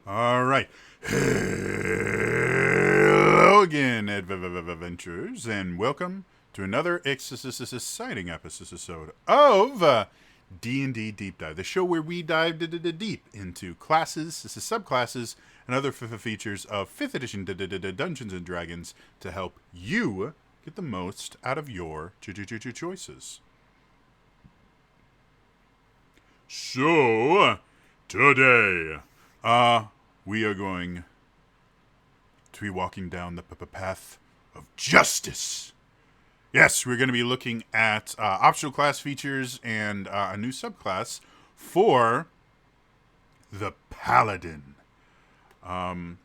All right. Hello again, adventurers, and welcome to another exciting episode of D&D Deep Dive, the show where we dive deep into classes, subclasses, and other features of 5th edition Dungeons & Dragons to help you get the most out of your choices. So, today, we are going to be walking down the path of justice. Yes, we're going to be looking at optional class features and a new subclass for the Paladin. To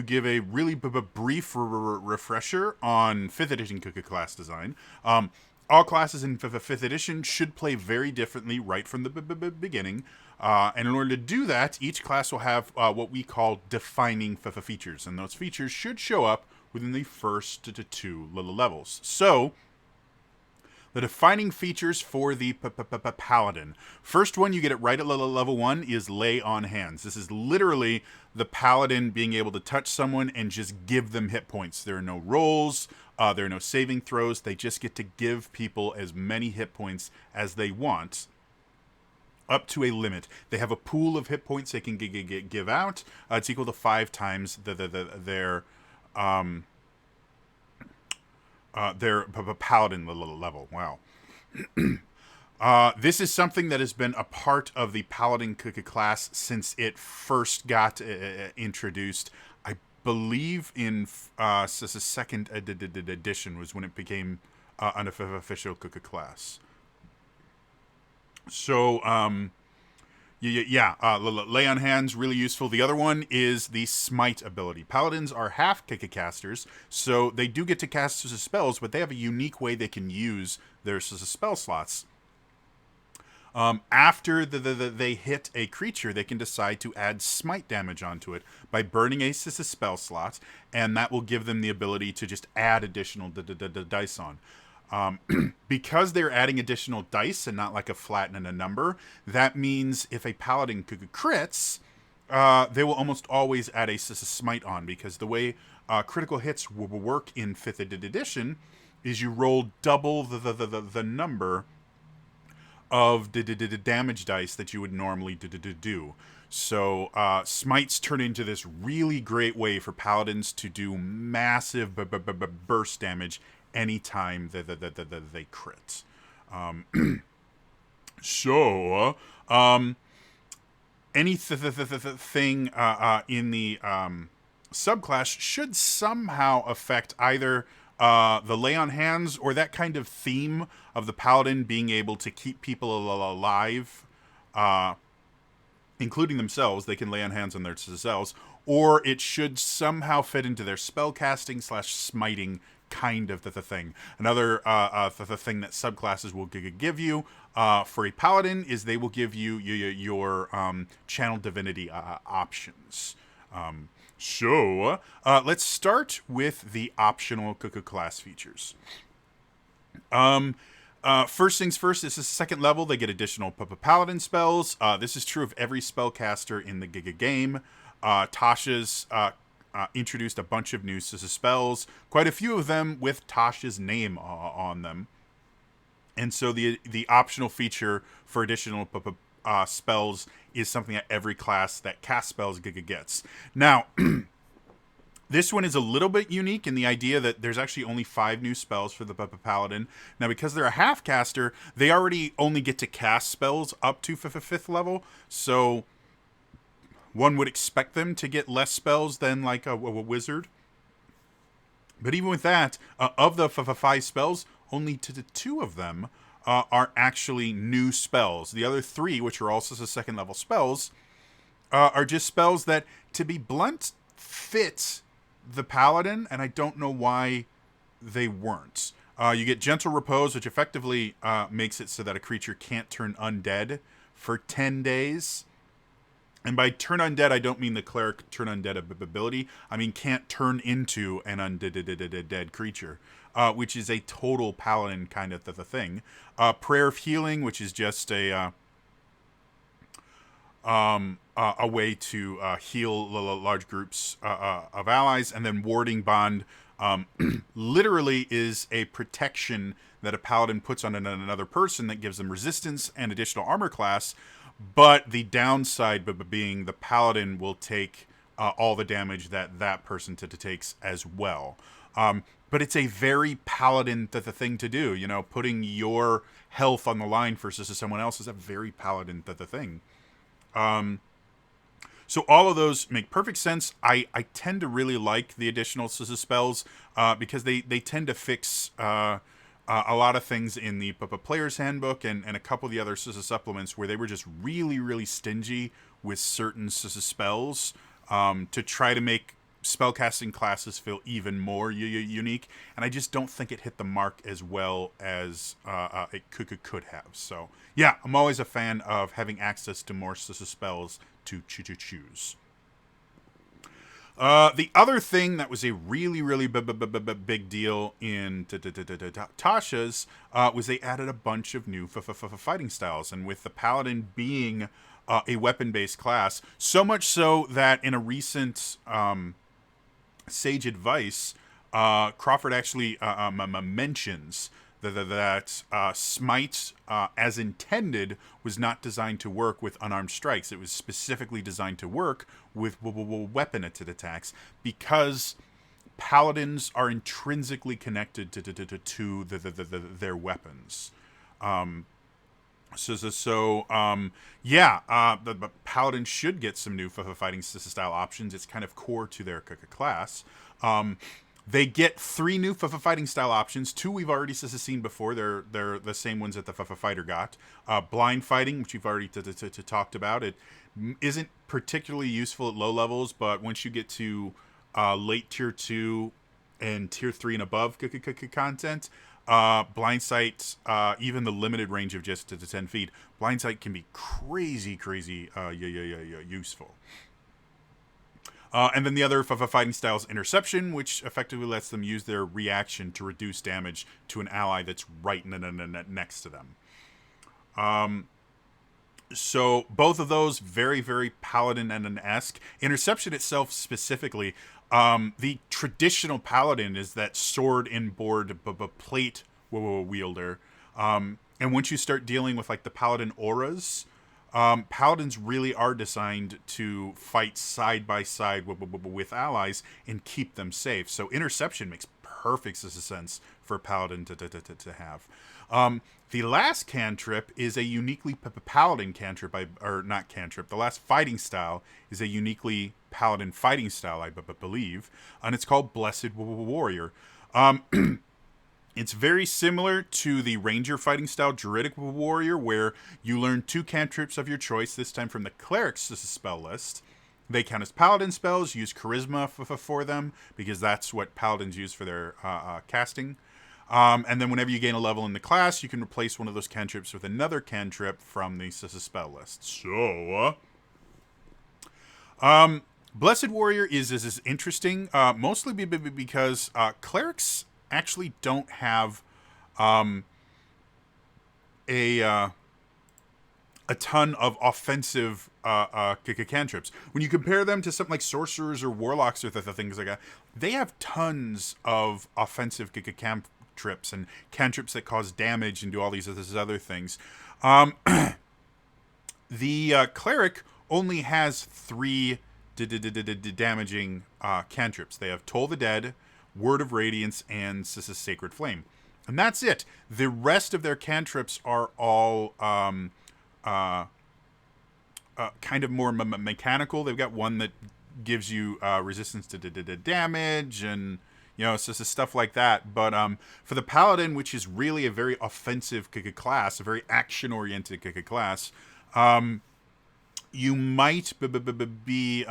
give a really brief refresher on 5th edition class design, all classes in 5th edition should play very differently right from the beginning. And in order to do that, each class will have what we call defining features. And those features should show up within the first two levels. So, the defining features for the Paladin. First one, you get it right at level 1, is Lay on Hands. This is literally the Paladin being able to touch someone and just give them hit points. There are no rolls, there are no saving throws. They just get to give people as many hit points as they want, up to a limit. They have a pool of hit points they can give out. It's equal to 5 times their Paladin level. Wow. This is something that has been a part of the Paladin class since it first got introduced. I believe in second edition was when it became an official class. So, Lay on Hands, really useful. The other one is the Smite ability. Paladins are half casters, so they do get to cast spells, but they have a unique way they can use their spell slots. After they hit a creature, they can decide to add smite damage onto it by burning a spell slot, and that will give them the ability to just add additional dice on. Because they're adding additional dice and not like a flat and a number, that means if a paladin crits, they will almost always add a smite on, because the way critical hits will work in 5th edition is you roll double the number of damage dice that you would normally do. So smites turn into this really great way for paladins to do massive burst damage anytime they crit. Any thing in the subclass should somehow affect either the Lay on Hands or that kind of theme of the Paladin being able to keep people alive, including themselves. They can lay on hands on themselves, or it should somehow fit into their spellcasting / smiting kind of the thing. Another the thing that subclasses will give you for a paladin is they will give you your channel divinity options. Let's start with the optional class features. First things first, this is second level. They get additional paladin spells. This is true of every spellcaster in the game. Tasha's introduced a bunch of new spells, quite a few of them with Tasha's name on them. And so the optional feature for additional spells is something that every class that casts spells gets. Now, this one is a little bit unique in the idea that there's actually only 5 new spells for the Paladin. Now, because they're a half caster, they already only get to cast spells up to 5th level. So one would expect them to get less spells than like a wizard. But even with that, of the 5 spells, only 2 of them are actually new spells. The other 3, which are also the second level spells, are just spells that, to be blunt, fit the Paladin, and I don't know why they weren't. You get Gentle Repose, which effectively makes it so that a creature can't turn undead for 10 days. And by turn undead, I don't mean the cleric turn undead ability. I mean can't turn into an undead creature, which is a total paladin kind of the thing. Prayer of Healing, which is just a a way to heal large groups of allies, and then warding bond literally is a protection that a paladin puts on another person that gives them resistance and additional armor class. But the downside being the paladin will take all the damage that person takes as well. But it's a very paladin the thing to do. You know, putting your health on the line versus someone else is a very paladin the thing. So all of those make perfect sense. I tend to really like the additional spells because they tend to fix a lot of things in the player's handbook and a couple of the other supplements where they were just really, really stingy with certain spells to try to make spellcasting classes feel even more unique. And I just don't think it hit the mark as well as it could have. So, yeah, I'm always a fan of having access to more spells to choose. The other thing that was a really, really big deal in Tasha's was they added a bunch of new fighting styles. And with the Paladin being a weapon-based class, so much so that in a recent Sage Advice, Crawford actually mentions that Smite, as intended, was not designed to work with unarmed strikes. It was specifically designed to work with weapon attacks because paladins are intrinsically connected to their weapons. The paladin should get some new fighting style options. It's kind of core to their class. They get 3 new fighting style options. 2 we've already seen before. They're the same ones that the fighter got. Blind fighting, which we've already talked about. It isn't particularly useful at low levels, but once you get to late tier 2 and tier 3 and above content, blind sight, even the limited range of just to 10 feet, blind sight can be crazy useful. And then the other fighting style is interception, which effectively lets them use their reaction to reduce damage to an ally that's right next to them. So both of those very, very Paladin-esque. Interception itself specifically, the traditional Paladin is that sword and board plate wielder. And once you start dealing with like the Paladin auras, Paladins really are designed to fight side by side with allies and keep them safe. So interception makes perfect sense for a Paladin to have. The last cantrip is a uniquely Paladin cantrip, or not cantrip. The last fighting style is a uniquely Paladin fighting style, I believe, and it's called Blessed Warrior. It's very similar to the Ranger fighting style Druidic Warrior, where you learn 2 cantrips of your choice, this time from the Cleric's spell list. They count as Paladin spells. Use Charisma for them, because that's what Paladins use for their casting. And then whenever you gain a level in the class, you can replace one of those cantrips with another cantrip from the spell list. So, Blessed Warrior is interesting, mostly because Clerics actually don't have a ton of offensive cantrips. When you compare them to something like sorcerers or warlocks or things like that, they have tons of offensive cantrips and cantrips that cause damage and do all these other things. The cleric only has 3 damaging cantrips. They have Toll the Dead, Word of Radiance, and Sacred Flame. And that's it. The rest of their cantrips are all kind of more mechanical. They've got one that gives you resistance to damage and, you know, so stuff like that. But for the Paladin, which is really a very offensive class, a very action-oriented class, you might be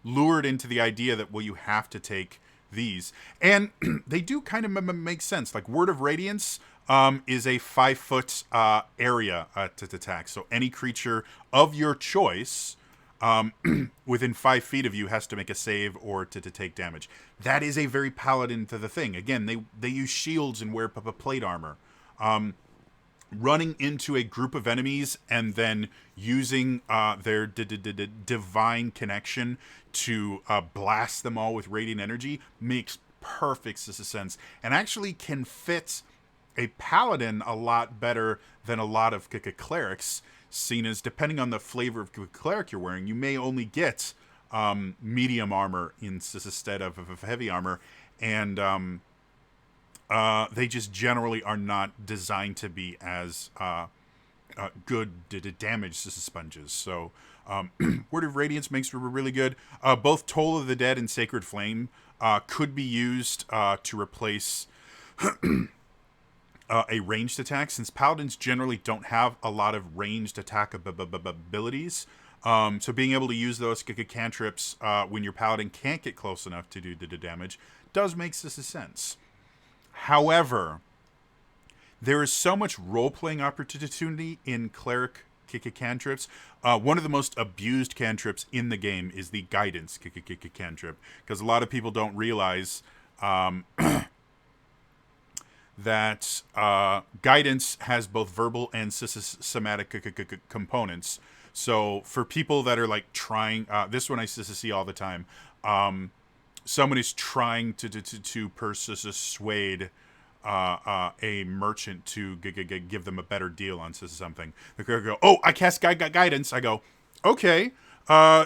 lured into the idea that, well, you have to take these. And they do kind of make sense. Like Word of Radiance is a 5-foot area to attack. So any creature of your choice within 5 feet of you has to make a save or to take damage. That is a very Paladin to the thing. Again, they use shields and wear plate armor. running into a group of enemies and then using their divine connection to blast them all with radiant energy makes perfect sense, and actually can fit a paladin a lot better than a lot of clerics, seen as depending on the flavor of cleric you're wearing, you may only get medium armor instead of heavy armor, and they just generally are not designed to be as good damage sponges. So Word of Radiance makes really good. Both Toll of the Dead and Sacred Flame could be used to replace a ranged attack, since paladins generally don't have a lot of ranged attack abilities. So being able to use those cantrips when your paladin can't get close enough to do the damage does make sense. However, there is so much role-playing opportunity in cleric cantrips. One of the most abused cantrips in the game is the guidance cantrip, because a lot of people don't realize that guidance has both verbal and somatic components. So for people that are like trying, this one I see all the time, someone is trying to persuade a merchant to give them a better deal on something. The girl go, oh, I cast guidance. I go, okay.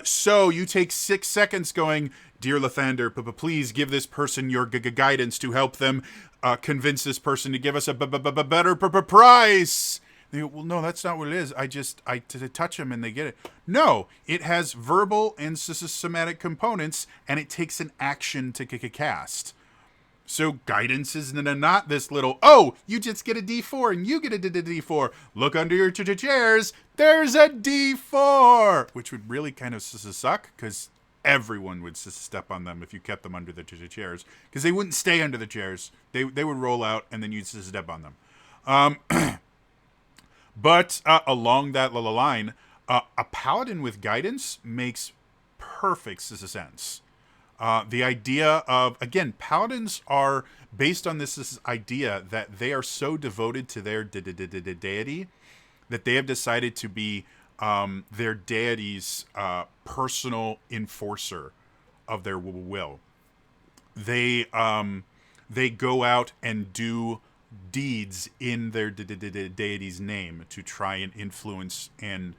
So you take 6 seconds going, dear Lathander, please give this person your guidance to help them convince this person to give us a better price. They go, well, no, that's not what it is. I touch them and they get it. No, it has verbal and somatic components, and it takes an action to cast. So guidance is not this little, oh, you just get a D4 and you get a D4. Look under your chairs. There's a D4, which would really kind of suck, because everyone would step on them if you kept them under the chairs, because they wouldn't stay under the chairs. They would roll out and then you'd step on them. But along that line, a paladin with guidance makes perfect sense. The idea of, again, paladins are based on this idea that they are so devoted to their deity that they have decided to be their deity's personal enforcer of their will. They go out and do deeds in their deity's name to try and influence and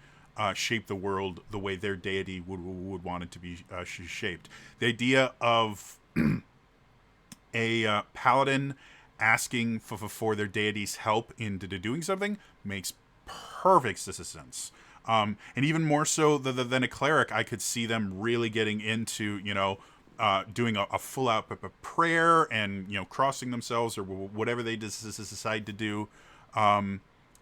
shape the world the way their deity would want it to be shaped. The idea of a paladin asking for their deity's help in doing something makes perfect sense. And even more so than a cleric, I could see them really getting into, doing a full-out prayer and, crossing themselves or whatever they decide to do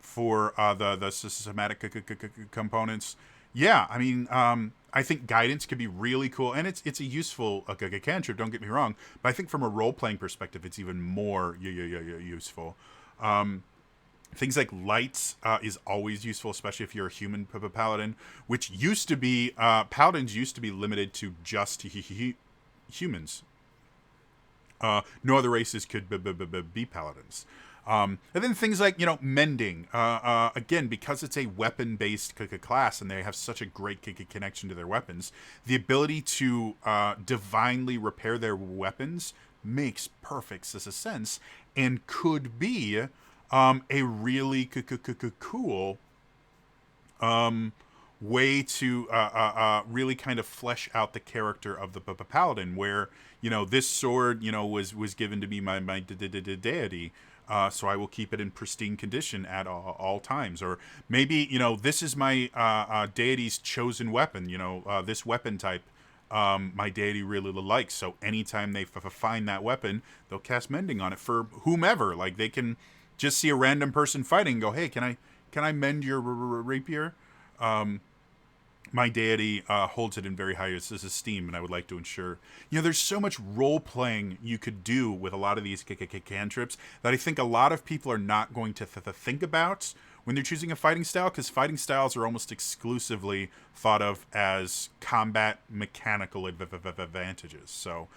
for the somatic components. Yeah, I mean, I think guidance could be really cool, and it's a useful cantrip, don't get me wrong, but I think from a role-playing perspective, it's even more useful. Things like light is always useful, especially if you're a human paladin, which used to be, paladins used to be limited to just humans. No other races could be paladins. And then things like, mending. Again, because it's a weapon-based class and they have such a great connection to their weapons, the ability to divinely repair their weapons makes perfect sense and could be a really cool way to really kind of flesh out the character of the paladin, where this sword was given to me by my deity, so I will keep it in pristine condition at all times. Or maybe this is my deity's chosen weapon. This weapon type my deity really likes, so anytime they find that weapon, they'll cast mending on it for whomever. Like, they can just see a random person fighting and go, hey, can I mend your rapier? My deity holds it in very high esteem, and I would like to ensure. There's so much role-playing you could do with a lot of these cantrips that I think a lot of people are not going to think about when they're choosing a fighting style, because fighting styles are almost exclusively thought of as combat mechanical advantages. So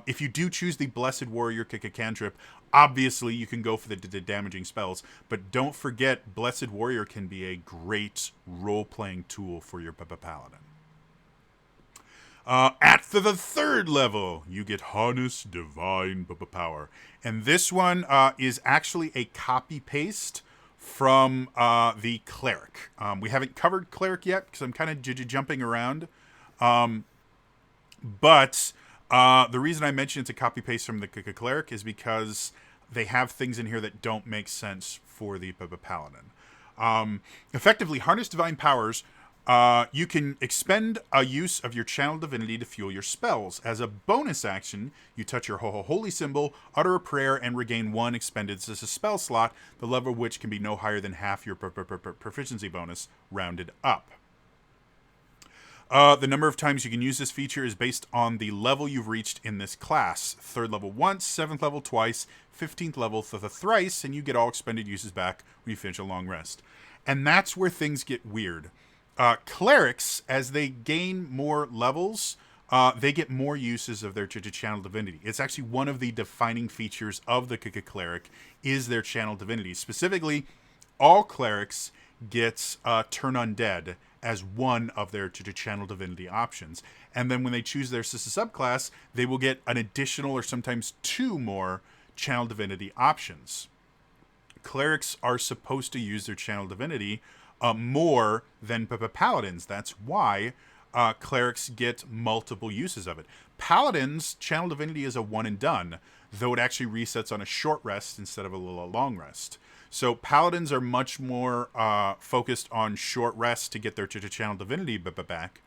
if you do choose the Blessed Warrior cantrip, Obviously, you can go for the damaging spells, but don't forget, Blessed Warrior can be a great role-playing tool for your Paladin. At the third level, you get Harness Divine Power. And this one is actually a copy-paste from the Cleric. We haven't covered Cleric yet because I'm kind of jumping around. But the reason I mentioned it's a copy-paste from the Cleric is because they have things in here that don't make sense for the Paladin. Effectively, Harness Divine Powers, you can expend a use of your Channel Divinity to fuel your spells. As a bonus action, you touch your holy symbol, utter a prayer, and regain 1 expended spell slot, the level of which can be no higher than half your proficiency bonus, rounded up. The number of times you can use this feature is based on the level you've reached in this class. 3rd level once, 7th level twice, 15th level thrice, and you get all expended uses back when you finish a long rest. And that's where things get weird. Clerics, as they gain more levels, they get more uses of their Channel Divinity. It's actually one of the defining features of the Cleric is their Channel Divinity. Specifically, all Clerics get Turn Undead as one of their Channel Divinity options. And then when they choose their subclass, they will get an additional or sometimes 2 more Channel Divinity options. Clerics are supposed to use their Channel Divinity more than Paladins. That's why Clerics get multiple uses of it. Paladins, Channel Divinity is a one and done, though it actually resets on a short rest instead of a long rest. So Paladins are much more focused on short rests to get their Channel Divinity back.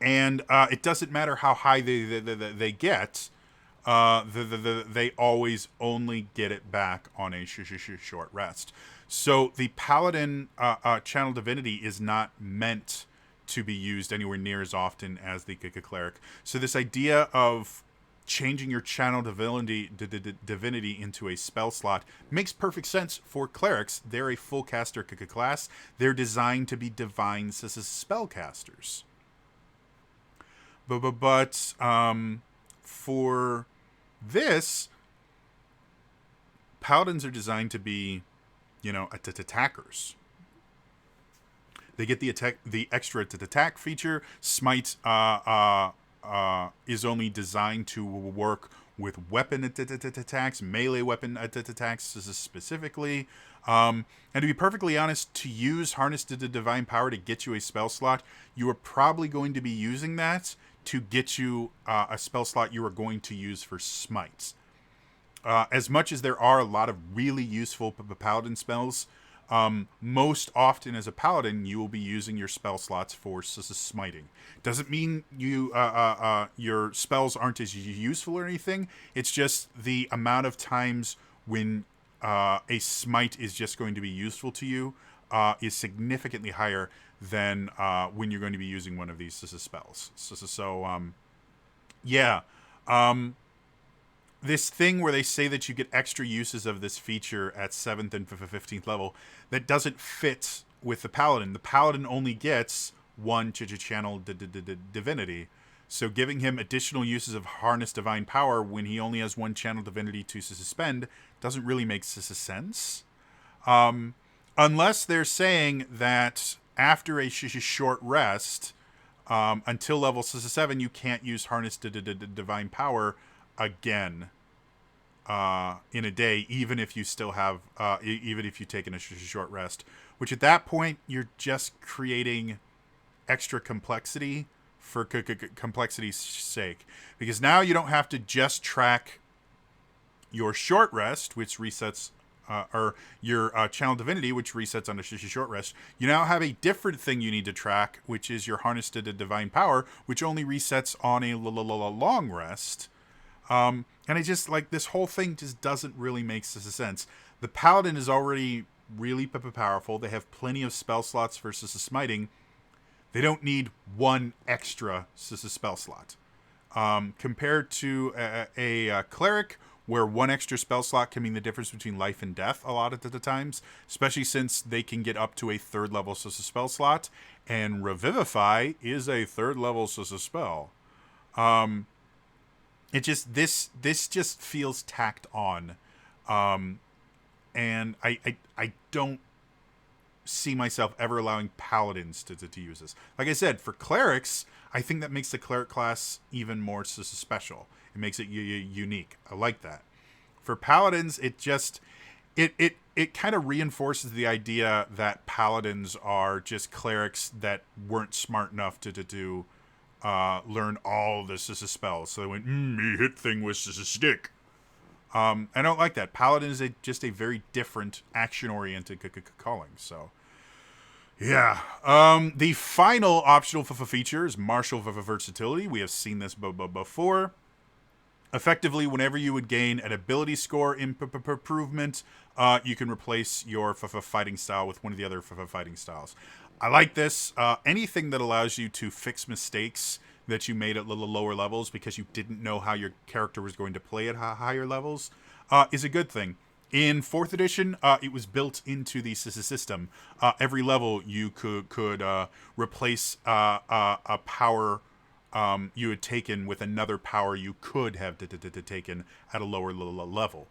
And it doesn't matter how high they get, they always only get it back on a short rest. So the Paladin Channel Divinity is not meant to be used anywhere near as often as the Cleric. So this idea of changing your Channel Divinity into a spell slot makes perfect sense for Clerics. They're a full caster class. They're designed to be divine spellcasters. But for this, Paladins are designed to be, attackers. They get the extra attack feature. Smite is only designed to work with weapon attacks, melee weapon attacks specifically. And to be perfectly honest, to use Harness Divine Power to get you a spell slot, you are probably going to be using that to get you a spell slot you are going to use for Smites. As much as there are a lot of really useful Paladin spells, most often as a Paladin, you will be using your spell slots for smiting. Doesn't mean your spells aren't as useful or anything. It's just the amount of times when a smite is just going to be useful to you is significantly higher than when you're going to be using one of these spells. This thing where they say that you get extra uses of this feature at 7th and 15th level, that doesn't fit with the Paladin. The Paladin only gets 1 Channel Divinity. So giving him additional uses of Harness Divine Power when he only has 1 Channel Divinity to suspend doesn't really make sense. Unless they're saying that after a short rest, until level 7, you can't use Harness Divine Power again in a day, even if you still have even if you've taken a short rest, which at that point you're just creating extra complexity for complexity's sake, because now you don't have to just track your short rest, which resets or your Channel Divinity, which resets on a short rest. You now have a different thing you need to track, which is your Harness Divine Power, which only resets on a long rest. And I just, this whole thing just doesn't really make sense. The Paladin is already really powerful. They have plenty of spell slots for smiting. They don't need 1 extra spell slot. Compared to a Cleric, where 1 extra spell slot can mean the difference between life and death a lot of the times, especially since they can get up to a 3rd level spell slot, and Revivify is a 3rd level spell. it just this just feels tacked on, um, and I don't see myself ever allowing paladins to use this. Like I said, for clerics, I think that makes the cleric class even more special. It makes it unique. I like that. For paladins, it just it kind of reinforces the idea that paladins are just clerics that weren't smart enough to learn all the spells. So they went, me hit thing with a stick. I don't like that. Paladin is just a very different action-oriented calling. So, yeah. The final optional feature is martial versatility. We have seen this before. Effectively, whenever you would gain an ability score improvement, you can replace your fighting style with one of the other fighting styles. I like this. Anything that allows you to fix mistakes that you made at little lower levels because you didn't know how your character was going to play at higher levels is a good thing. In 4th edition, it was built into the system. Every level you could replace a power you had taken with another power you could have taken at a lower level.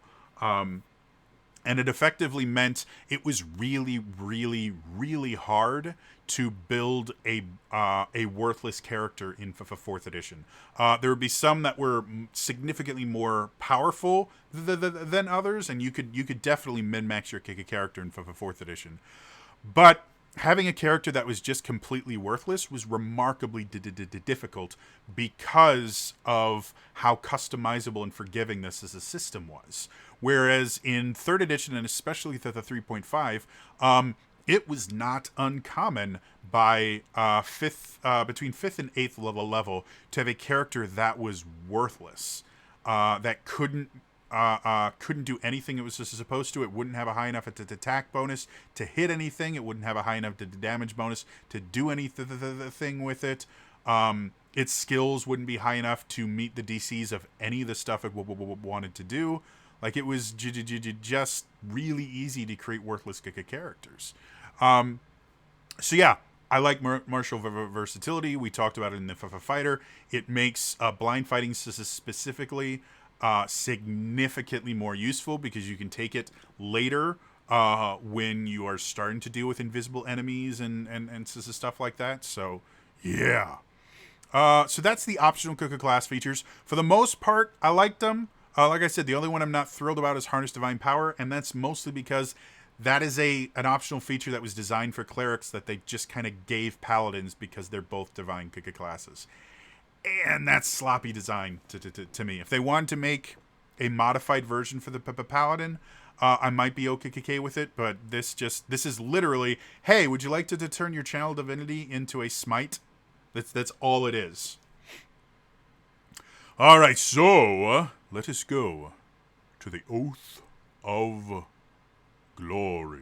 And it effectively meant it was really, really, really hard to build a worthless character in 4th edition. There would be some that were significantly more powerful than others, and you could definitely min-max your character in 4th edition. But having a character that was just completely worthless was remarkably difficult because of how customizable and forgiving this as a system was. Whereas in 3rd edition, and especially the 3.5, it was not uncommon by between 5th and 8th level to have a character that was worthless, that couldn't do anything it was supposed to. It wouldn't have a high enough attack bonus to hit anything. It wouldn't have a high enough damage bonus to do anything with it. Its skills wouldn't be high enough to meet the DCs of any of the stuff it wanted to do. Like, it was just really easy to create worthless characters. So yeah, I like martial versatility. We talked about it in the fighter. It makes blind fighting specifically significantly more useful because you can take it later when you are starting to deal with invisible enemies and stuff like that. So yeah. So that's the optional class features. For the most part, I liked them. Like I said, the only one I'm not thrilled about is Harness Divine Power, and that's mostly because that is an optional feature that was designed for clerics that they just kind of gave paladins because they're both divine classes. And that's sloppy design to me. If they wanted to make a modified version for the paladin, I might be okay with it, but this is literally, hey, would you like to turn your channel divinity into a smite? That's all it is. All right, so let us go to the Oath of Glory.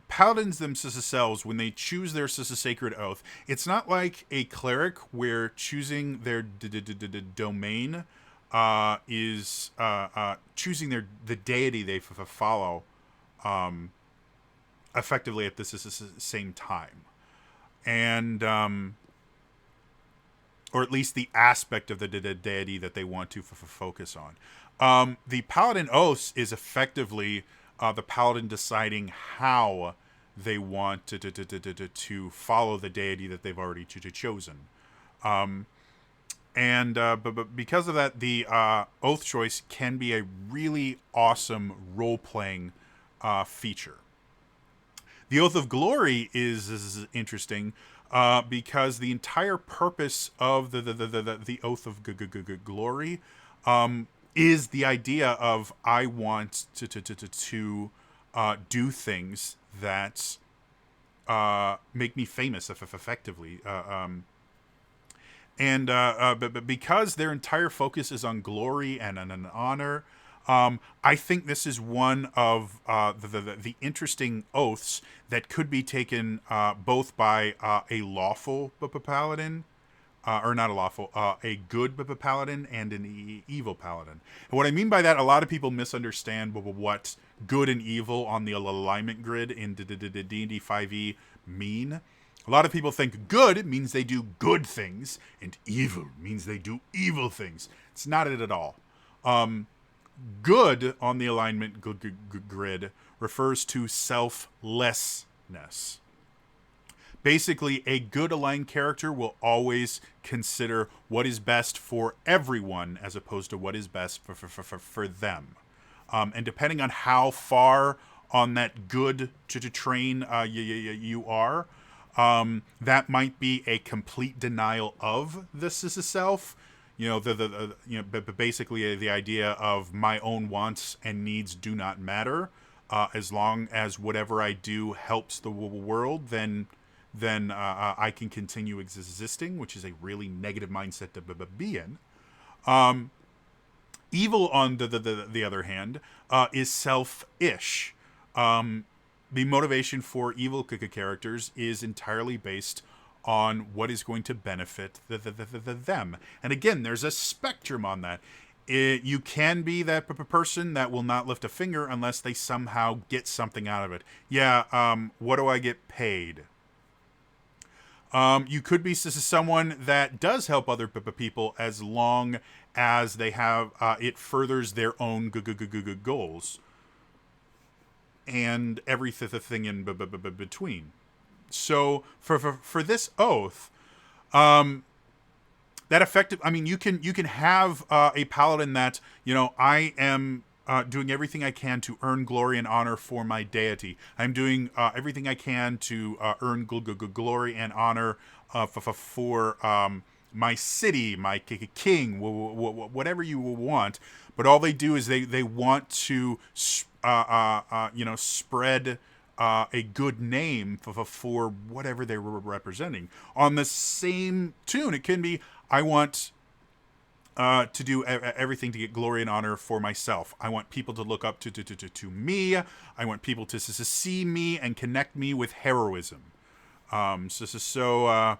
Paladins themselves, when they choose their sacred oath, it's not like a cleric where choosing their domain is choosing the deity they follow effectively at this same time. And or at least the aspect of the deity that they want to focus on. The Paladin Oaths is effectively the Paladin deciding how they want to follow the deity that they've already chosen. But because of that, the Oath choice can be a really awesome role-playing feature. The Oath of Glory is interesting because the entire purpose of the Oath of Glory is the idea of I want to do things that make me famous effectively. But because their entire focus is on glory and an honor, I think this is one of the interesting oaths that could be taken both by a lawful paladin, or not a lawful, a good paladin and an evil paladin. And what I mean by that, a lot of people misunderstand what good and evil on the alignment grid in D&D 5e mean. A lot of people think good means they do good things, and evil means they do evil things. It's not it at all. Good on the alignment grid refers to selflessness. Basically, a good aligned character will always consider what is best for everyone as opposed to what is best for them. And depending on how far on that good to train you are, that might be a complete denial of this as a self. You know, but basically the idea of my own wants and needs do not matter. As long as whatever I do helps the world, then I can continue existing, which is a really negative mindset to be in. Evil, on the other hand, is selfish. The motivation for evil characters is entirely based on what is going to benefit them. And again, there's a spectrum on that. You can be that person that will not lift a finger unless they somehow get something out of it. Yeah, what do I get paid? You could be someone that does help other people as long as they have it furthers their own goals and everything in between. So for this oath, that effective. I mean, you can have a paladin that, you know, I am doing everything I can to earn glory and honor for my deity. I'm doing everything I can to earn glory and honor for my city, my king, whatever you want. But all they do is they want to spread a good name for whatever they're representing. On the same tune, it can be, I want to do everything to get glory and honor for myself. I want people to look up to me. I want people to see me and connect me with heroism. Yeah.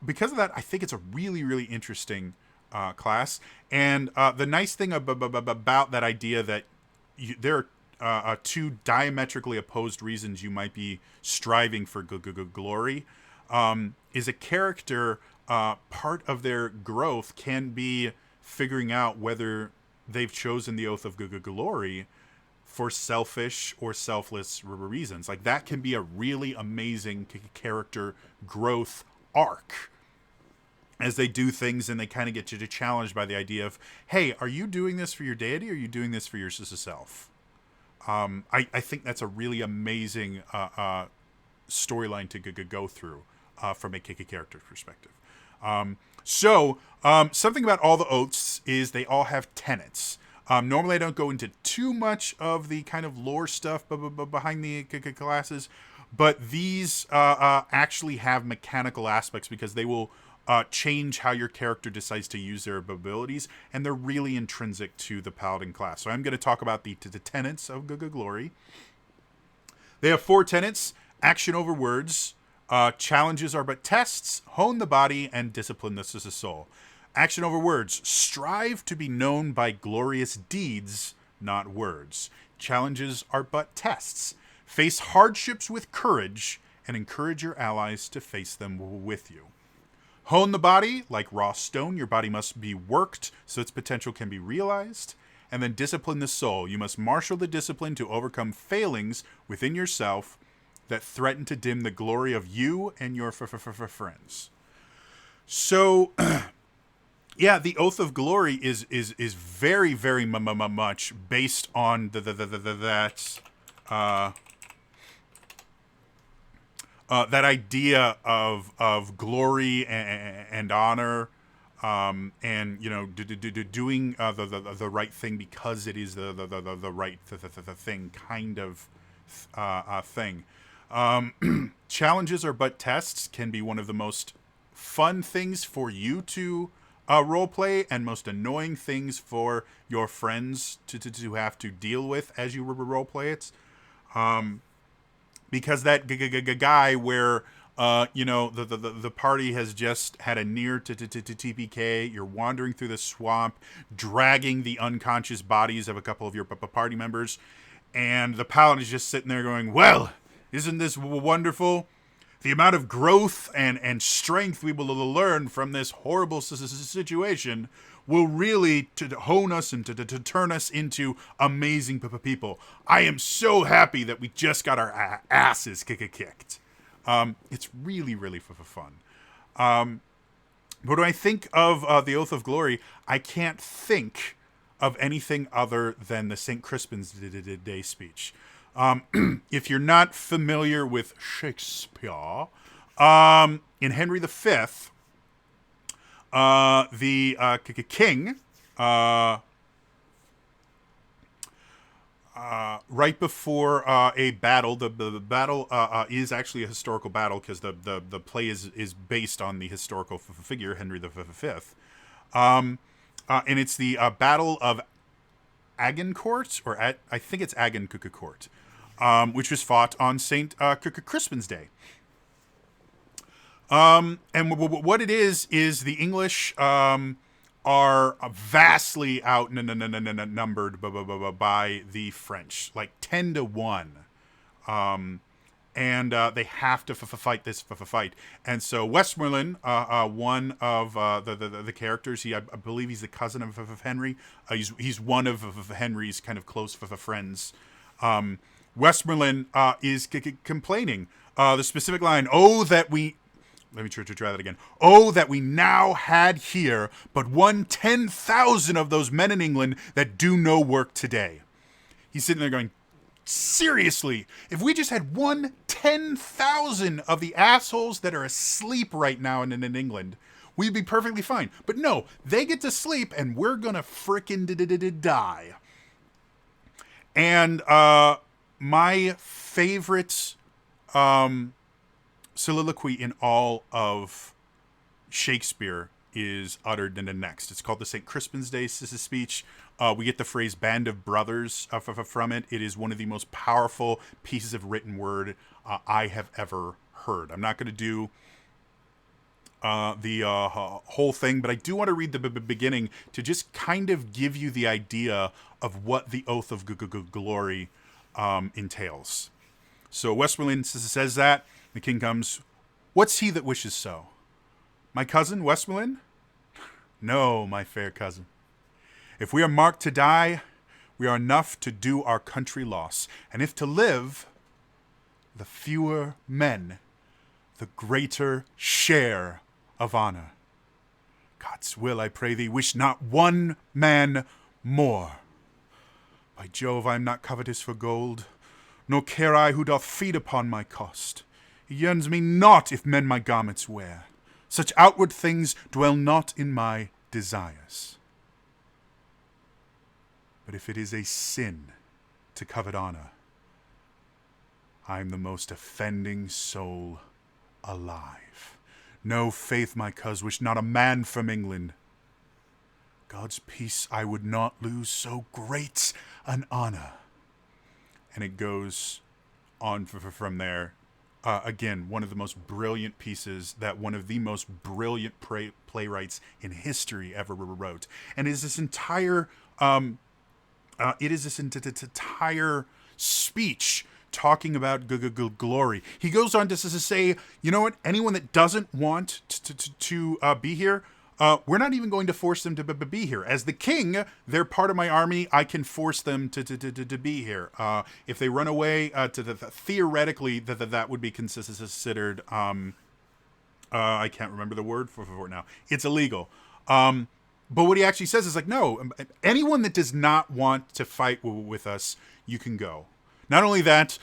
Because of that, I think it's a really, really interesting class. And the nice thing about that idea that there are two diametrically opposed reasons you might be striving for glory is a character. Part of their growth can be figuring out whether they've chosen the oath of glory for selfish or selfless reasons. Like, that can be a really amazing character growth arc as they do things, and they kind of get challenged by the idea of, hey, are you doing this for your deity, or are you doing this for your self? I think that's a really amazing storyline to go through from a character perspective. Something about all the oaths is they all have tenets. Normally I don't go into too much of the kind of lore stuff behind the classes, but these actually have mechanical aspects because they will change how your character decides to use their abilities, and they're really intrinsic to the Paladin class. So I'm going to talk about the tenets of glory. They have 4 tenets: action over words, challenges are but tests, hone the body, and discipline the soul. Action over words: strive to be known by glorious deeds, not words. Challenges are but tests. Face hardships with courage, and encourage your allies to face them with you. Hone the body: like raw stone, your body must be worked so its potential can be realized. And then discipline the soul: you must marshal the discipline to overcome failings within yourself that threaten to dim the glory of you and your friends. So, yeah, the Oath of Glory is very, very much based on that idea of glory and honor, and, you know, doing the right thing because it is the right thing, kind of thing. Challenges are but tests can be one of the most fun things for you to roleplay, and most annoying things for your friends to have to deal with as you roleplay it. Because that guy where the party has just had a near to TPK, you're wandering through the swamp, dragging the unconscious bodies of a couple of your party members, and the paladin is just sitting there going, well, isn't this wonderful? the amount of growth and strength we will learn from this horrible situation will really to hone us and to turn us into amazing people. I am so happy that we just got our asses kicked. It's really, really fun. But when I think of the Oath of Glory, I can't think of anything other than the St. Crispin's Day speech. If you're not familiar with Shakespeare, in Henry V, the king, right before a battle, the battle is actually a historical battle because the play is based on the historical figure Henry V. And it's the Battle of Agincourt, or I think it's Agincourt, which was fought on St. Crispin's Day. And what it is the English are vastly outnumbered by the French, like 10-1. And they have to fight this fight. And so Westmoreland, one of the characters, I believe he's the cousin of Henry. He's one of Henry's kind of close friends. Westmoreland is complaining. The specific line, let me try that again. Oh, that we now had here but 10,000 of those men in England that do no work today. He's sitting there going, seriously, if we just had 10,000 of the assholes that are asleep right now in England, we'd be perfectly fine. But no, they get to sleep and we're going to frickin' die. And my favorite soliloquy in all of Shakespeare is uttered in the next. It's called the St. Crispin's Day speech. We get the phrase "band of brothers" from it. It is one of the most powerful pieces of written word I have ever heard. I'm not going to do the whole thing, but I do want to read the beginning to just kind of give you the idea of what the Oath of Glory entails. So Westmoreland says that. The king comes. What's he that wishes so? My cousin, Westmoreland? No, my fair cousin. If we are marked to die, we are enough to do our country loss. And if to live, the fewer men, the greater share of honor. God's will, I pray thee, wish not one man more. By Jove, I am not covetous for gold, nor care I who doth feed upon my cost. It yearns me not if men my garments wear. Such outward things dwell not in my desires. But if it is a sin to covet honor, I am the most offending soul alive. No, faith, my coz, wish not a man from England. God's peace I would not lose so great an honor. And it goes on from there. Again, one of the most brilliant pieces that one of the most brilliant playwrights in history ever wrote. And is this entire entire speech talking about glory. He goes on to say, you know what? Anyone that doesn't want to be here, we're not even going to force them to be here. As the king, they're part of my army. I can force them to be here. If they run away, theoretically, that would be considered. I can't remember the word for it now. It's illegal. But what he actually says is like, no, anyone that does not want to fight with us, you can go. Not only that,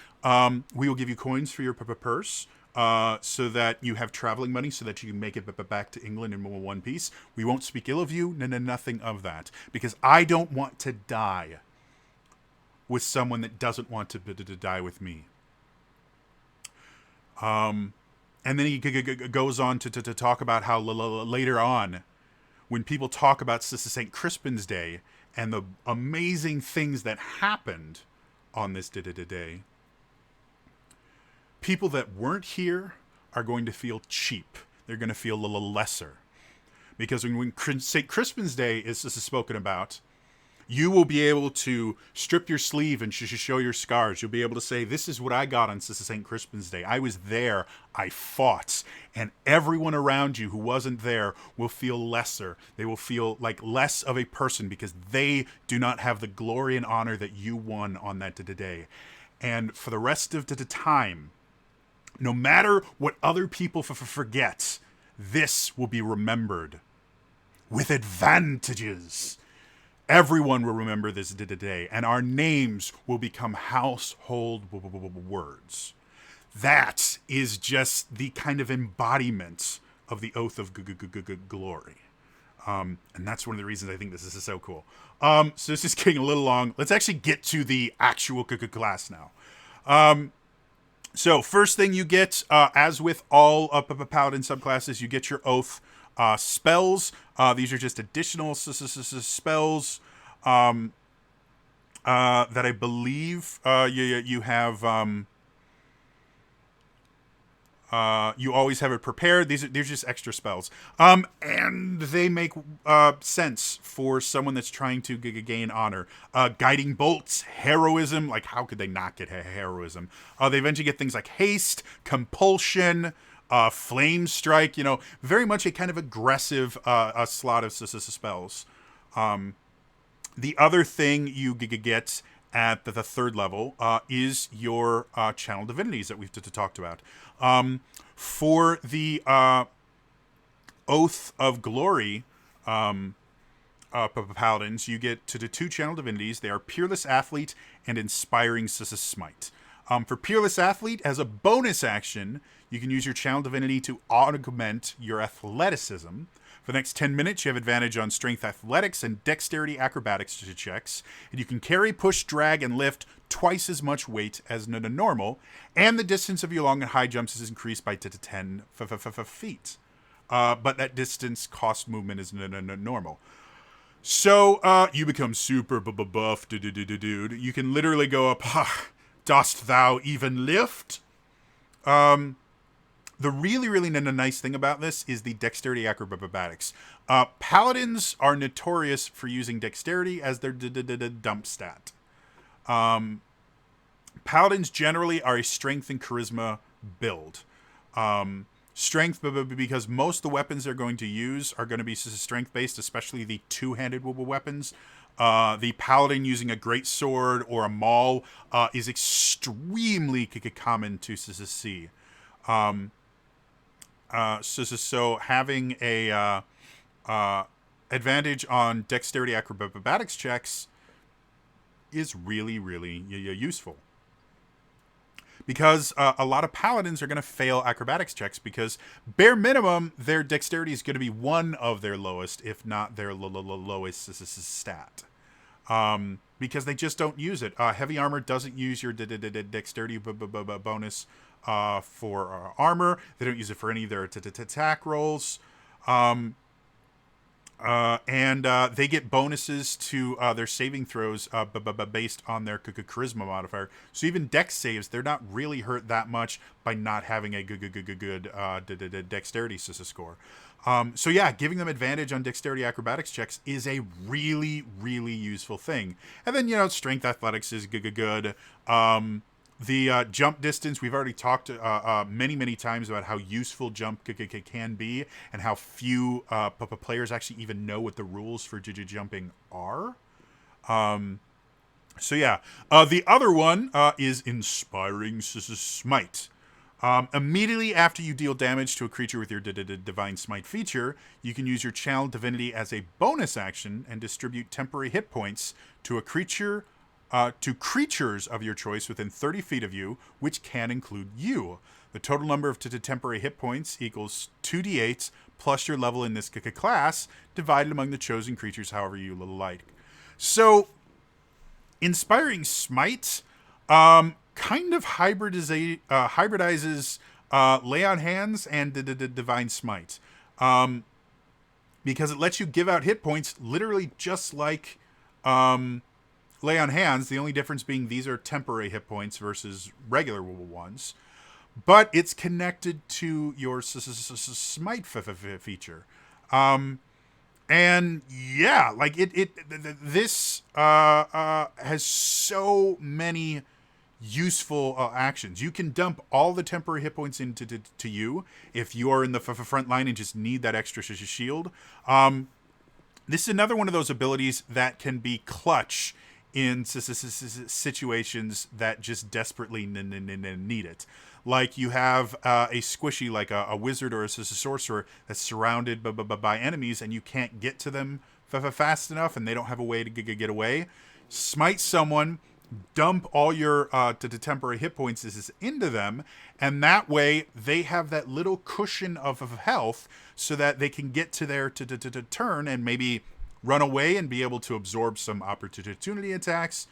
we will give you coins for your purse. So that you have traveling money so that you can make it back to England in one piece. We won't speak ill of you, nothing of that. Because I don't want to die with someone that doesn't want to die with me. And then he goes on to talk about how later on, when people talk about St. Crispin's Day and the amazing things that happened on this day, people that weren't here are going to feel cheap. They're going to feel a little lesser. Because when St. Crispin's Day is spoken about, You will be able to strip your sleeve and show your scars. You'll be able to say, this is what I got on St. Crispin's Day. I was there. I fought. And everyone around you who wasn't there will feel lesser. They will feel like less of a person because they do not have the glory and honor that you won on that day. And for the rest of the time, no matter what other people forget, this will be remembered with advantages. Everyone will remember this day, and our names will become household words. That is just the kind of embodiment of the oath of glory. And that's one of the reasons I think this is so cool. So this is getting a little long. Let's actually get to the actual class now. So first thing you get, as with all Paladin subclasses, you get your oath spells. These are just additional spells that I believe you have. You always have it prepared. These are just extra spells, and they make sense for someone that's trying to gain honor. Guiding bolts, heroism. Like, how could they not get heroism? They eventually get things like haste, compulsion, flame strike. Very much a kind of aggressive slot of spells. The other thing you get at the third level is your channel divinities that we've talked about. For the Oath of Glory paladins, you get to the 2 channel divinities. They are Peerless Athlete and Inspiring Smite. For Peerless Athlete, as a bonus action, you can use your channel divinity to augment your athleticism. For the next 10 minutes, you have advantage on strength athletics and dexterity acrobatics checks. And you can carry, push, drag, and lift twice as much weight as normal. And the distance of your long and high jumps is increased by 10 feet. But that distance cost movement is normal. So you become super buff, dude. You can literally go up, dost thou even lift? The really nice thing about this is the dexterity acrobatics. Paladins are notorious for using dexterity as their dump stat. Paladins generally are a strength and charisma build. Strength, because most of the weapons they're going to use are going to be strength-based, especially the two-handed weapons. The Paladin using a great sword or a maul is extremely common to see. So having a advantage on dexterity acrobatics checks is really useful. Because a lot of paladins are going to fail acrobatics checks because bare minimum their dexterity is going to be one of their lowest, if not their lowest stat. Because they just don't use it. Heavy armor doesn't use your dexterity bonus for armor. They don't use it for any of their attack rolls. And they get bonuses to their saving throws based on their charisma modifier. So even dex saves, they're not really hurt that much by not having a good dexterity score. So yeah, giving them advantage on dexterity acrobatics checks is a really useful thing. And then, strength athletics is good. The jump distance, we've already talked many times about how useful jump can be and how few players actually even know what the rules for jumping are. So yeah, the other one is Inspiring Smite. Immediately after you deal damage to a creature with your Divine Smite feature, you can use your Channel Divinity as a bonus action and distribute temporary hit points to a creature to creatures of your choice within 30 feet of you, which can include you. The total number of temporary hit points equals 2d8 plus your level in this class, divided among the chosen creatures however you like. So, Inspiring Smite kind of hybridizes Lay on Hands and Divine Smite. Because it lets you give out hit points literally just like Lay on Hands, the only difference being these are temporary hit points versus regular ones. But it's connected to your Smite feature. And yeah, like this has so many useful actions. You can dump all the temporary hit points into to you if you are in the front line and just need that extra shield. This is another one of those abilities that can be clutch in situations that just desperately need it. Like you have a squishy, like a wizard or a sorcerer that's surrounded by enemies, and you can't get to them fast enough, and they don't have a way to get away. Smite someone, dump all your temporary hit points into them, and that way they have that little cushion of health so that they can get to their turn and maybe run away and be able to absorb some opportunity attacks.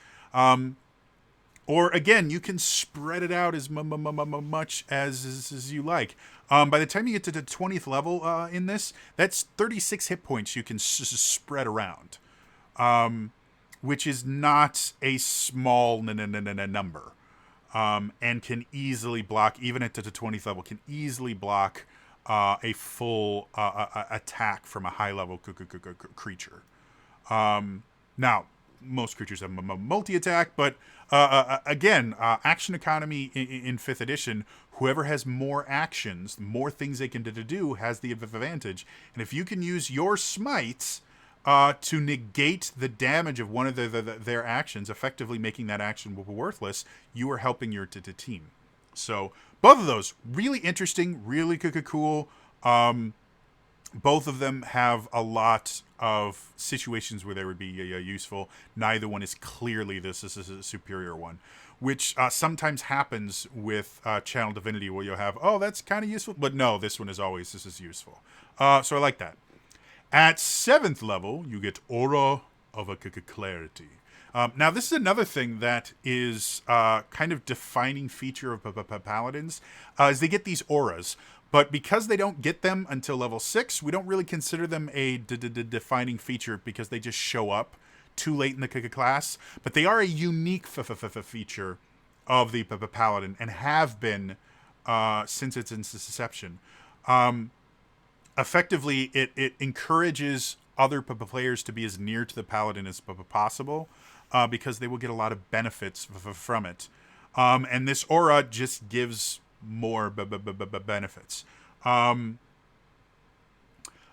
Or again, you can spread it out as much as you like. By the time you get to the 20th level in this, that's 36 hit points you can spread around, which is not a small number, and can easily block, even at the 20th level, can easily block a full attack from a high-level creature. Now, most creatures have multi-attack, but again, action economy in 5th edition, whoever has more actions, more things they can do, has the advantage. And if you can use your smites to negate the damage of one of their actions, effectively making that action worthless, you are helping your team. So both of those, really interesting, really cool. Both of them have a lot of situations where they would be useful. Neither one is clearly this is a superior one, which sometimes happens with Channel Divinity, where you'll have, oh, that's kind of useful, but no, this one is always, this is useful. So I like that. At 7th level, you get Aura of Clarity. Now, this is another thing that is kind of defining feature of Paladins, is they get these auras. But because they don't get them until level 6, we don't really consider them a defining feature because they just show up too late in the class. But they are a unique feature of the Paladin and have been since its inception. Effectively, it encourages other players to be as near to the Paladin as possible because they will get a lot of benefits from it. And this aura just gives more benefits.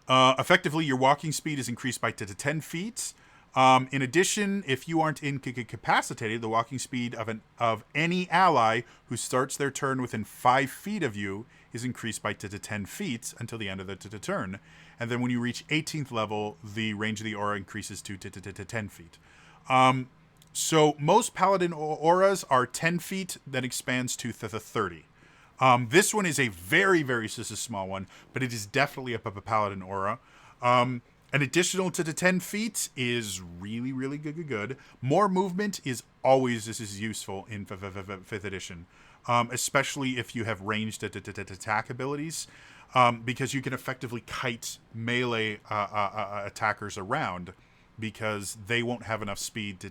Effectively, your walking speed is increased by 10 feet. In addition, if you aren't incapacitated, the walking speed of any ally who starts their turn within 5 feet of you is increased by 10 feet until the end of the turn. And then when you reach 18th level, the range of the aura increases to 10 feet. So most Paladin auras are 10 feet, that expands to 30. This one is a very, very small one, but it is definitely a Paladin aura. An additional to the 10 feet is really, really good. More movement is always useful in 5th edition, especially if you have ranged attack abilities, because you can effectively kite melee attackers around because they won't have enough speed to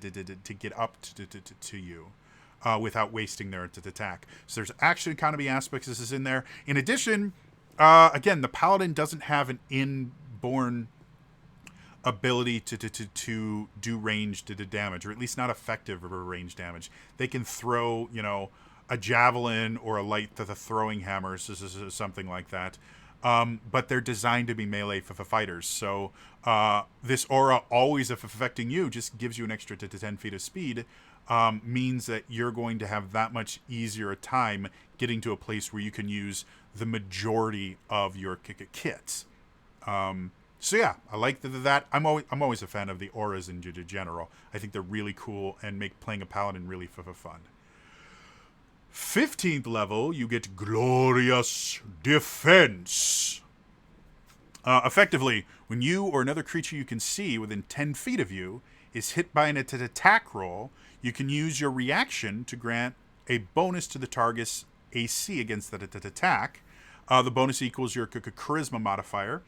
get up to you. Without wasting their attack. So there's action economy aspects. This is in there. In addition, again, the Paladin doesn't have an inborn ability to do ranged damage, or at least not effective range damage. They can throw, a javelin or a light throwing hammer, something like that. But they're designed to be melee fighters. So this aura always affecting you just gives you an extra 10 feet of speed. Means that you're going to have that much easier a time getting to a place where you can use the majority of your kits. So yeah, I like that. I'm always a fan of the auras in general. I think they're really cool and make playing a Paladin really fun. 15th level, you get Glorious Defense. Effectively, when you or another creature you can see within 10 feet of you is hit by an attack roll, you can use your reaction to grant a bonus to the target's AC against that attack. The bonus equals your charisma modifier.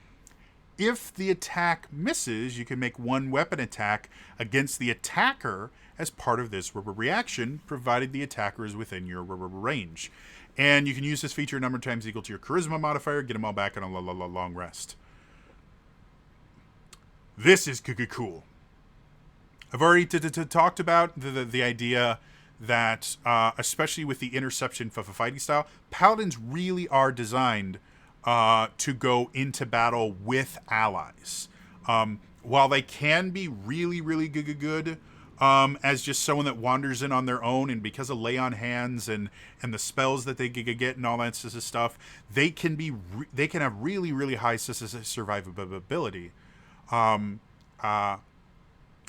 If the attack misses, you can make one weapon attack against the attacker as part of this reaction, provided the attacker is within your range. And you can use this feature a number of times equal to your charisma modifier, get them all back on a long rest. This is cool. I've already talked about the idea that, especially with the interception fighting style, paladins really are designed to go into battle with allies. While they can be really good as just someone that wanders in on their own, and because of lay on hands and the spells that they get and all that sort of stuff, they can have really high survivability.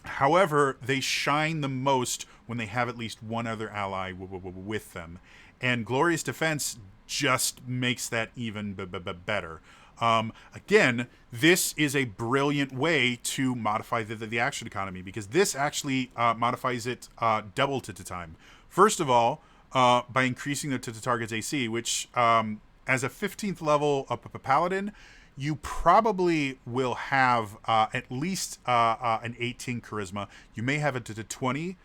However, they shine the most when they have at least one other ally with them. And Glorious Defense just makes that even better. Again, this is a brilliant way to modify the action economy, because this actually modifies it double to time. First of all, by increasing the target's AC, which as a 15th level Paladin, you probably will have at least an 18 charisma. You may have it to 20,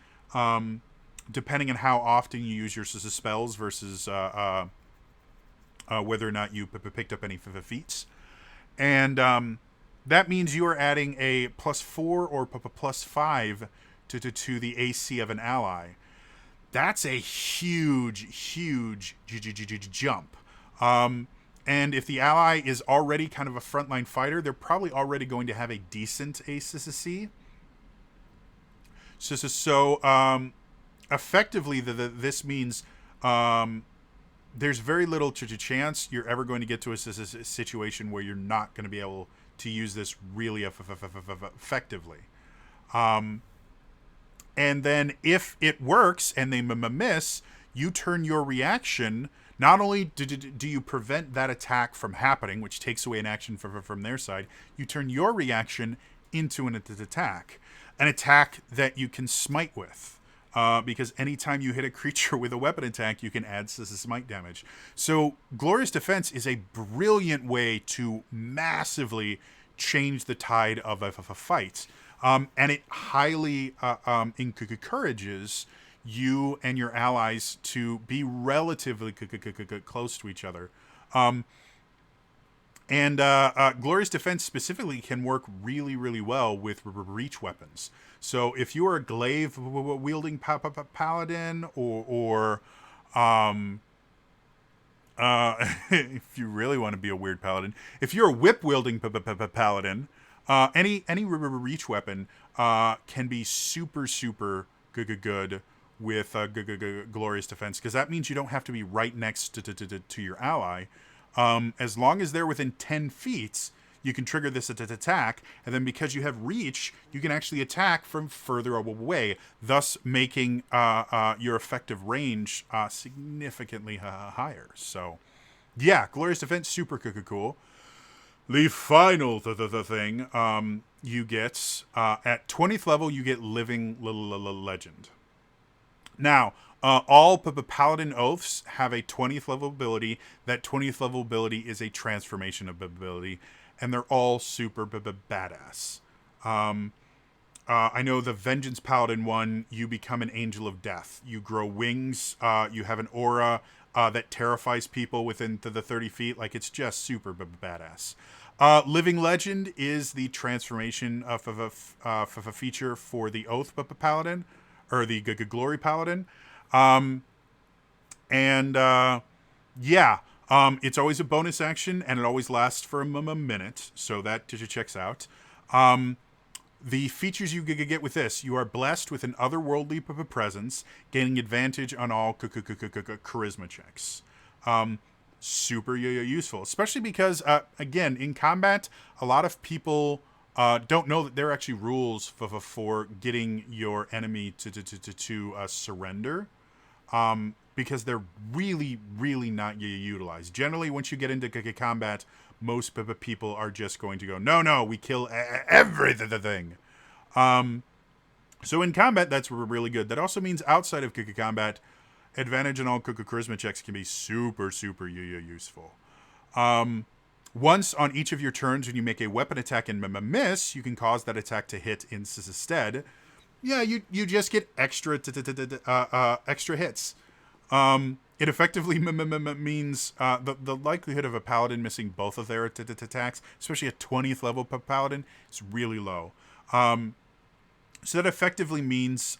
depending on how often you use your spells versus whether or not you picked up any feats. And that means you are adding a +4 or +5 to the AC of an ally. That's a huge jump. And if the ally is already kind of a frontline fighter, they're probably already going to have a decent ACC. So effectively, this means there's very little chance you're ever going to get to a situation where you're not going to be able to use this really effectively. And then if it works and they miss, you turn your reaction. Not only do you prevent that attack from happening, which takes away an action from their side, you turn your reaction into an attack. An attack that you can smite with. Because anytime you hit a creature with a weapon attack, you can add smite damage. So Glorious Defense is a brilliant way to massively change the tide of a fight. And it highly encourages you and your allies to be relatively close to each other. And Glorious Defense specifically can work really well with reach weapons. So if you are a glaive wielding paladin, or if you really want to be a weird paladin, if you're a whip wielding paladin, any reach weapon can be super good with Glorious Defense, because that means you don't have to be right next to your ally. As long as they're within 10 feet, you can trigger this attack, and then because you have reach, you can actually attack from further away, thus making your effective range significantly higher. So, yeah, Glorious Defense, super cool. The final thing you get, at 20th level, you get Living Legend. Now, all Paladin Oaths have a 20th level ability. That 20th level ability is a transformation ability, and they're all super badass. I know the Vengeance Paladin one, you become an Angel of Death. You grow wings, you have an aura that terrifies people within the 30 feet. Like, it's just super badass. Living Legend is the transformation of a feature for the Oath Paladin, or the Glory Paladin. It's always a bonus action, and it always lasts for a minute, so that checks out. The features you get with this: you are blessed with an otherworldly presence, gaining advantage on all charisma checks. Super useful, especially because, again, in combat, a lot of people don't know that there are actually rules for getting your enemy to surrender, because they're really not utilized. Generally, once you get into combat, most people are just going to go, no, we kill everything. So in combat, that's really good. That also means outside of combat, advantage on all charisma checks can be super useful. Once on each of your turns, when you make a weapon attack and miss, you can cause that attack to hit instead. Yeah, you just get extra extra hits. It effectively means the likelihood of a paladin missing both of their attacks, especially a 20th level paladin, is really low. So that effectively means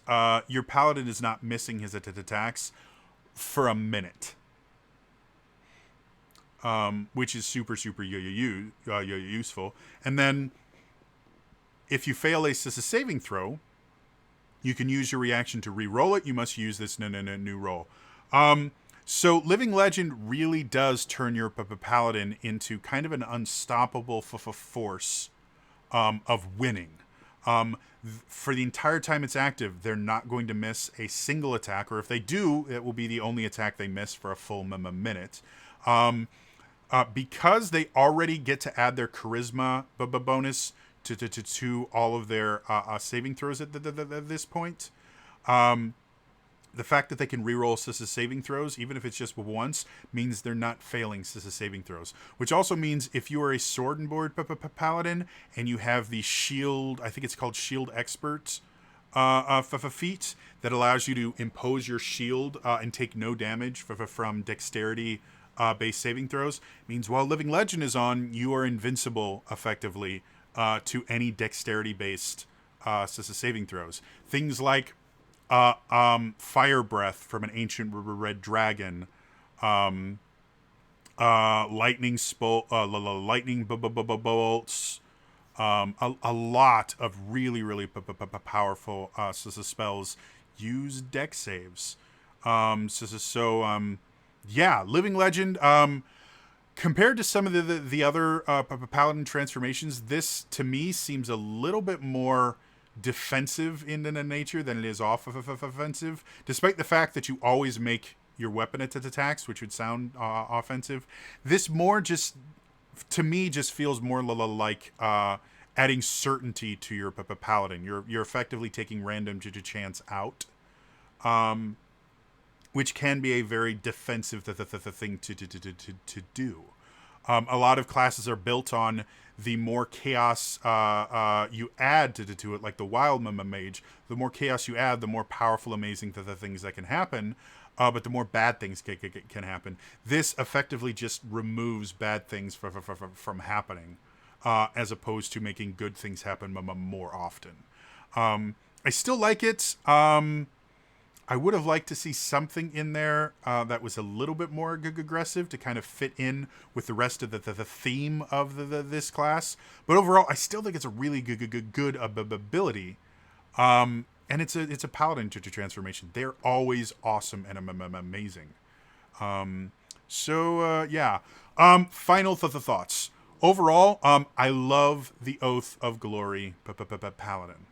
your paladin is not missing his attacks for a minute, which is super useful. And then if you fail a saving throw, you can use your reaction to re-roll it. You must use this new roll. So Living Legend really does turn your paladin into kind of an unstoppable force of winning. For the entire time it's active, they're not going to miss a single attack, or if they do, it will be the only attack they miss for a full minute. Because they already get to add their charisma bonus to all of their saving throws at this point. The fact that they can reroll saving throws, even if it's just once, means they're not failing saving throws. Which also means if you are a sword and board paladin and you have the shield, I think it's called Shield Expert feat, that allows you to impose your shield and take no damage from dexterity based saving throws, means while Living Legend is on, you are invincible effectively to any dexterity based saving throws. Things like fire breath from an ancient red dragon, lightning bolts, a lot of really powerful spells use dex saves. Yeah, Living Legend. Compared to some of the other paladin transformations, this to me seems a little bit more defensive in nature than it is offensive, despite the fact that you always make your weapon attacks, which would sound offensive. This more just, to me, just feels more like adding certainty to your paladin. You're effectively taking random chance out, which can be a very defensive thing to do. A lot of classes are built on the more chaos you add to it, like the Wild Mage. The more chaos you add, the more powerful, amazing the things that can happen, but the more bad things can happen. This effectively just removes bad things from happening, as opposed to making good things happen more often. I still like it. I would have liked to see something in there that was a little bit more aggressive to kind of fit in with the rest of the theme of this class. But overall, I still think it's a really good ability. And it's a paladin transformation. They're always awesome and amazing. Yeah. Final thoughts. Overall, I love the Oath of Glory paladin.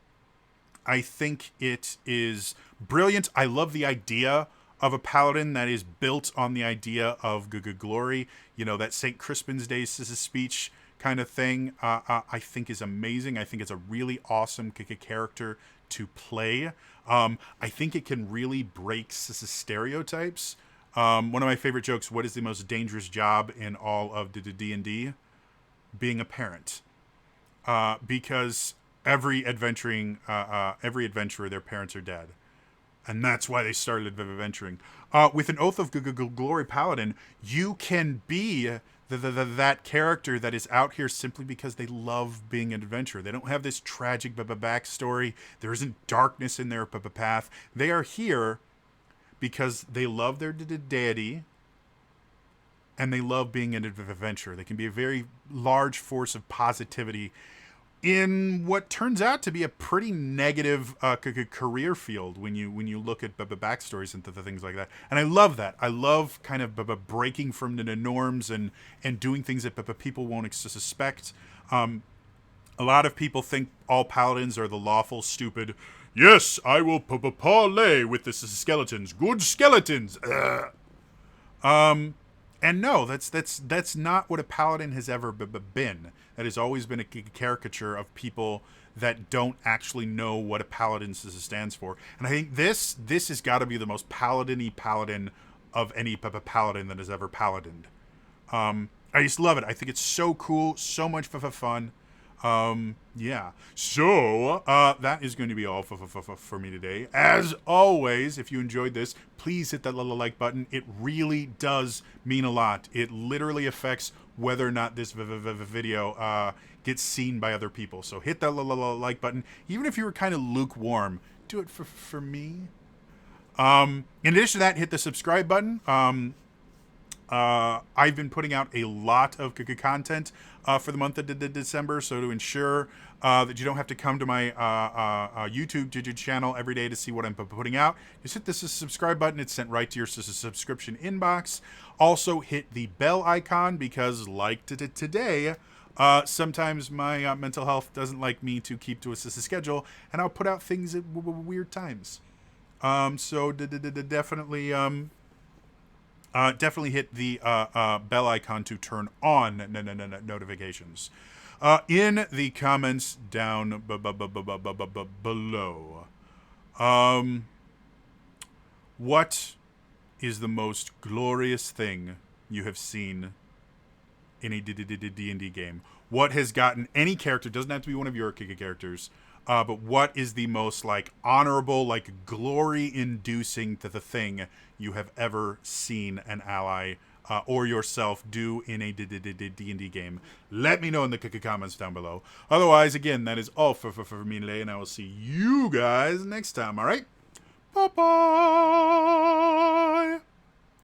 I think it is brilliant. I love the idea of a paladin that is built on the idea of glory. You know, that St. Crispin's Day speech kind of thing, I think is amazing. I think it's a really awesome character to play. I think it can really break stereotypes. One of my favorite jokes, what is the most dangerous job in all of D&D? Being a parent. Because every adventurer, their parents are dead. And that's why they started adventuring. With an Oath of Glory Paladin, you can be that character that is out here simply because they love being an adventurer. They don't have this tragic backstory. There isn't darkness in their path. They are here because they love their deity and they love being an adventurer. They can be a very large force of positivity in what turns out to be a pretty negative career field when you look at backstories and things like that. And I love that. I love kind of breaking from the norms and doing things that people won't suspect. A lot of people think all paladins are the lawful, stupid, yes, I will parlay with the skeletons. Good skeletons. And no, that's not what a paladin has ever been. That has always been a caricature of people that don't actually know what a paladin stands for. And I think this has got to be the most paladin-y paladin of any paladin that has ever paladined. I just love it. I think it's so cool, so much fun. Yeah. So, that is going to be all for me today. As always, if you enjoyed this, please hit that little like button. It really does mean a lot. It literally affects whether or not this video gets seen by other people. So hit that little like button. Even if you were kind of lukewarm, do it for me. In addition to that, hit the subscribe button. I've been putting out a lot of content for the month of December, so to ensure that you don't have to come to my YouTube channel every day to see what I'm putting out, just hit the subscribe button. It's sent right to your subscription inbox. Also, hit the bell icon because, like today, sometimes my mental health doesn't like me to keep to a schedule, and I'll put out things at weird times. So definitely... definitely hit the bell icon to turn on notifications. In the comments down below, what is the most glorious thing you have seen in a D&D game? What has gotten any character, doesn't have to be one of your characters, but what is the most like honorable, like glory-inducing to the thing you have ever seen an ally or yourself do in a D&D game? Let me know in the comments down below. Otherwise, again, that is all for me today, and I will see you guys next time. All right, bye bye.